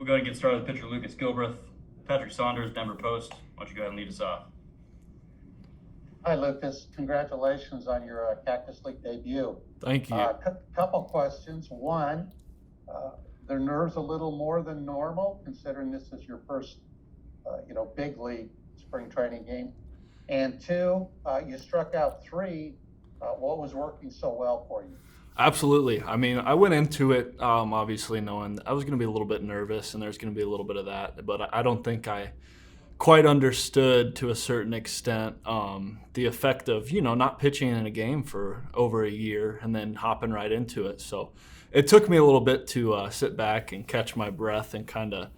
We'll go ahead and get started with pitcher Lucas Gilbreath. Patrick Saunders, Denver Post. Why don't you go ahead and lead us off? Hi, Lucas. Congratulations on your Cactus League debut. Thank you. Couple questions. One, their nerves a little more than normal, considering this is your first, big league spring training game. And two, you struck out three. What was working so well for you? Absolutely. I mean, I went into it obviously knowing I was going to be a little bit nervous and there's going to be a little bit of that, but I don't think I quite understood to a certain extent the effect of, not pitching in a game for over a year and then hopping right into it. So it took me a little bit to sit back and catch my breath and kind of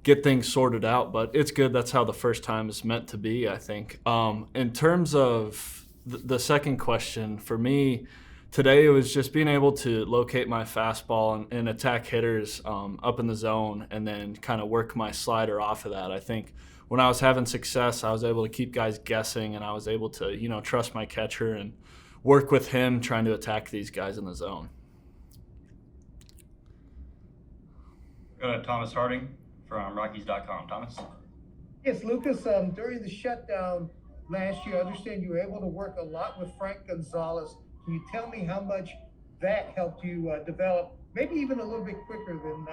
get things sorted out, but it's good. That's how the first time is meant to be, I think. In terms of the second question, for me, today it was just being able to locate my fastball and attack hitters up in the zone and then kind of work my slider off of that. I think when I was having success, I was able to keep guys guessing and I was able to, trust my catcher and work with him trying to attack these guys in the zone. Go to Thomas Harding from Rockies.com. Thomas? Yes, Lucas, during the shutdown last year, I understand you were able to work a lot with Frank Gonzalez. Can you tell me how much that helped you develop, maybe even a little bit quicker than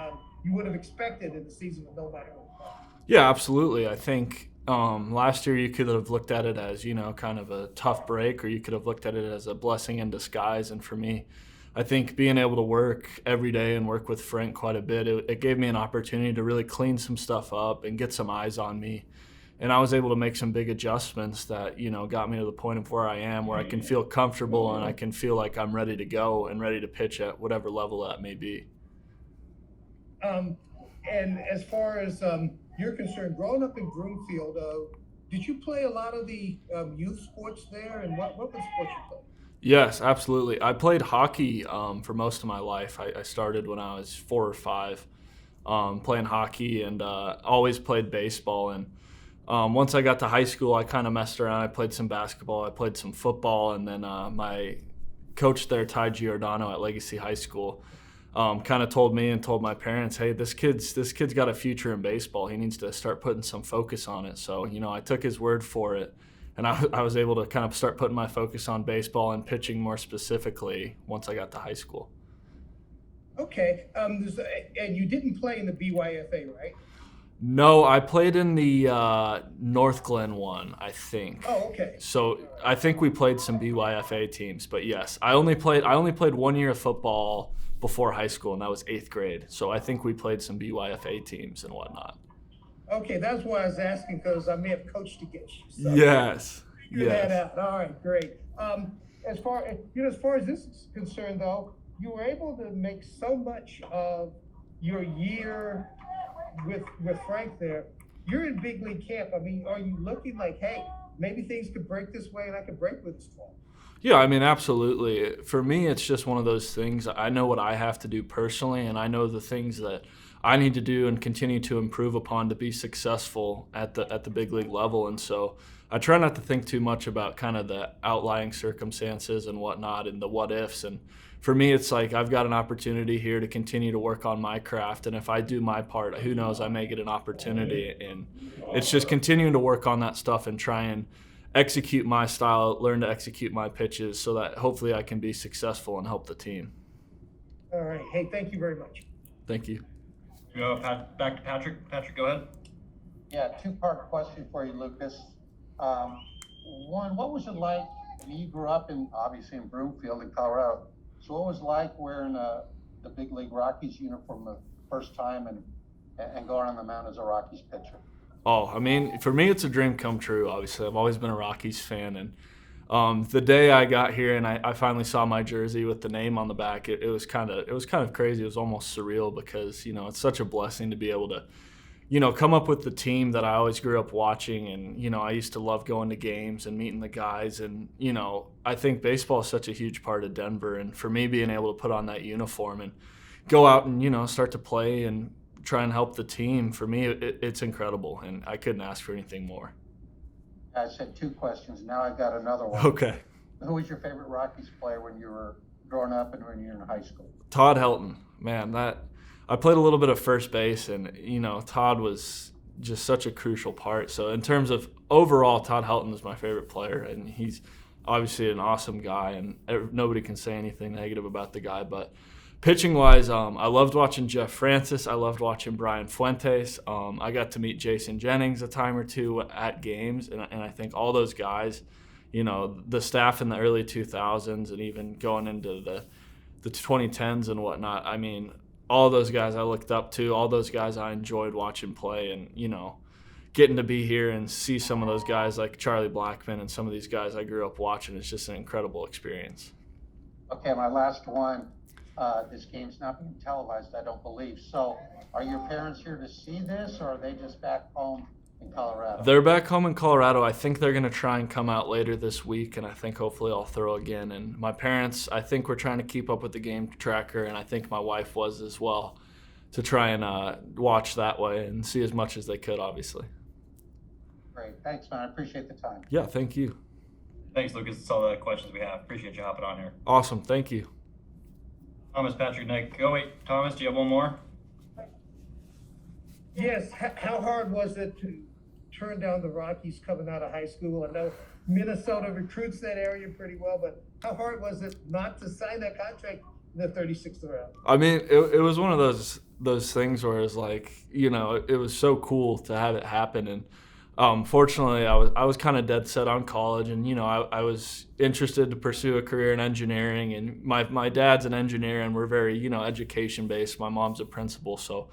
you would have expected in the season with nobody on the ball? Yeah, absolutely. I think last year you could have looked at it as, kind of a tough break, or you could have looked at it as a blessing in disguise. And for me, I think being able to work every day and work with Frank quite a bit, it gave me an opportunity to really clean some stuff up and get some eyes on me. And I was able to make some big adjustments that, got me to the point of where I am, where I can feel comfortable and I can feel like I'm ready to go and ready to pitch at whatever level that may be. And as far as you're concerned, growing up in Broomfield, did you play a lot of the youth sports there? And what was the sports you played? Yes, absolutely. I played hockey for most of my life. I started when I was 4 or 5 playing hockey and always played baseball. And once I got to high school, I kind of messed around. I played some basketball, I played some football, and then my coach there, Ty Giordano at Legacy High School, kind of told me and told my parents, hey, this kid's got a future in baseball. He needs to start putting some focus on it. So, I took his word for it. And I was able to kind of start putting my focus on baseball and pitching more specifically once I got to high school. Okay. And you didn't play in the BYFA, right? No, I played in the North Glen one, I think. Oh, okay. So I think we played some BYFA teams, but yes, I only played 1 year of football before high school, and that was 8th grade. So I think we played some BYFA teams and whatnot. Okay, that's why I was asking, because I may have coached against you. So Yes. figure that out. All right, great. As far as this is concerned, though, you were able to make so much of your year with Frank there. You're in big league camp. I mean, are you looking like, hey, maybe things could break this way and I could break with this ball? Yeah, I mean, absolutely. For me, it's just one of those things. I know what I have to do personally, and I know the things that I need to do and continue to improve upon to be successful at the big league level. And so I try not to think too much about kind of the outlying circumstances and whatnot and the what ifs. And for me, it's like I've got an opportunity here to continue to work on my craft. And if I do my part, who knows, I may get an opportunity. And it's just continuing to work on that stuff and try and execute my style, learn to execute my pitches so that hopefully I can be successful and help the team. All right. Hey, thank you very much. Thank you. Go back to Patrick. Patrick, go ahead. Yeah, two-part question for you, Lucas. One, what was it like when you grew up obviously in Broomfield in Colorado? So what was it like wearing the big league Rockies uniform the first time and going on the mound as a Rockies pitcher? Oh, I mean, for me, it's a dream come true, obviously. I've always been a Rockies fan. And the day I got here and I finally saw my jersey with the name on the back, it was kind of crazy. It was almost surreal because, it's such a blessing to be able to, come up with the team that I always grew up watching. And, I used to love going to games and meeting the guys. And, I think baseball is such a huge part of Denver. And for me, being able to put on that uniform and go out and, start to play and try and help the team, for me, it's incredible. And I couldn't ask for anything more. I said 2 questions. Now I've got another one. Okay. Who was your favorite Rockies player when you were growing up and when you were in high school? Todd Helton, man, I played a little bit of first base, and Todd was just such a crucial part. So in terms of overall, Todd Helton is my favorite player, and he's obviously an awesome guy, and nobody can say anything negative about the guy. But pitching-wise, I loved watching Jeff Francis. I loved watching Brian Fuentes. I got to meet Jason Jennings a time or two at games, and I think all those guys, the staff in the early 2000s and even going into the 2010s and whatnot, I mean, all those guys I looked up to, all those guys I enjoyed watching play, and, getting to be here and see some of those guys like Charlie Blackmon and some of these guys I grew up watching, it's just an incredible experience. Okay, my last one. This game's not being televised, I don't believe. So are your parents here to see this, or are they just back home in Colorado? They're back home in Colorado. I think they're going to try and come out later this week, and I think hopefully I'll throw again. And my parents, I think we're trying to keep up with the game tracker, and I think my wife was as well, to try and watch that way and see as much as they could, obviously. Great. Thanks, man. I appreciate the time. Yeah, thank you. Thanks, Lucas. That's all the questions we have. Appreciate you hopping on here. Awesome. Thank you. Thomas, Patrick, Nick. Oh, wait. Thomas, do you have one more? Yes, how hard was it to turn down the Rockies coming out of high school? I know Minnesota recruits that area pretty well, but how hard was it not to sign that contract in the 36th round? I mean, it was one of those things where it's like, it was so cool to have it happen. And fortunately, I was kind of dead set on college, and I was interested to pursue a career in engineering. And my dad's an engineer, and we're very education based. My mom's a principal, so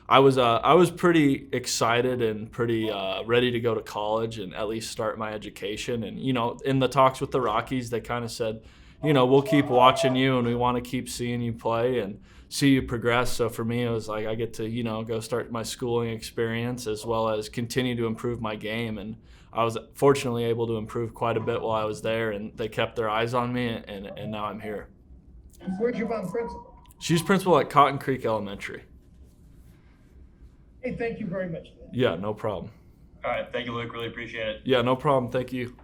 I was pretty excited and pretty ready to go to college and at least start my education. And in the talks with the Rockies, they kind of said, we'll keep watching you, and we want to keep seeing you play and see you progress. So for me, it was like I get to go start my schooling experience as well as continue to improve my game. And I was fortunately able to improve quite a bit while I was there, and they kept their eyes on me, and now I'm here. Where's your mom principal? She's principal at Cotton Creek Elementary. Hey, thank you very much, man. Yeah, no problem. All right. Thank you, Luke. Really appreciate it. Yeah, no problem. Thank you.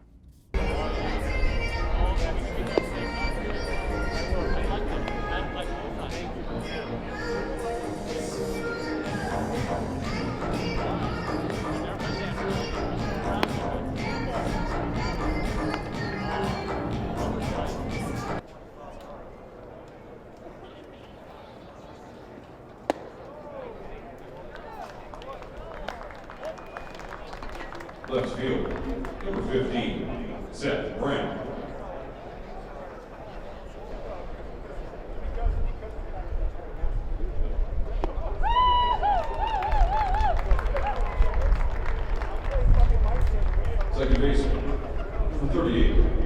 Left field, number 15, Seth Brown. Second baseman, number 38,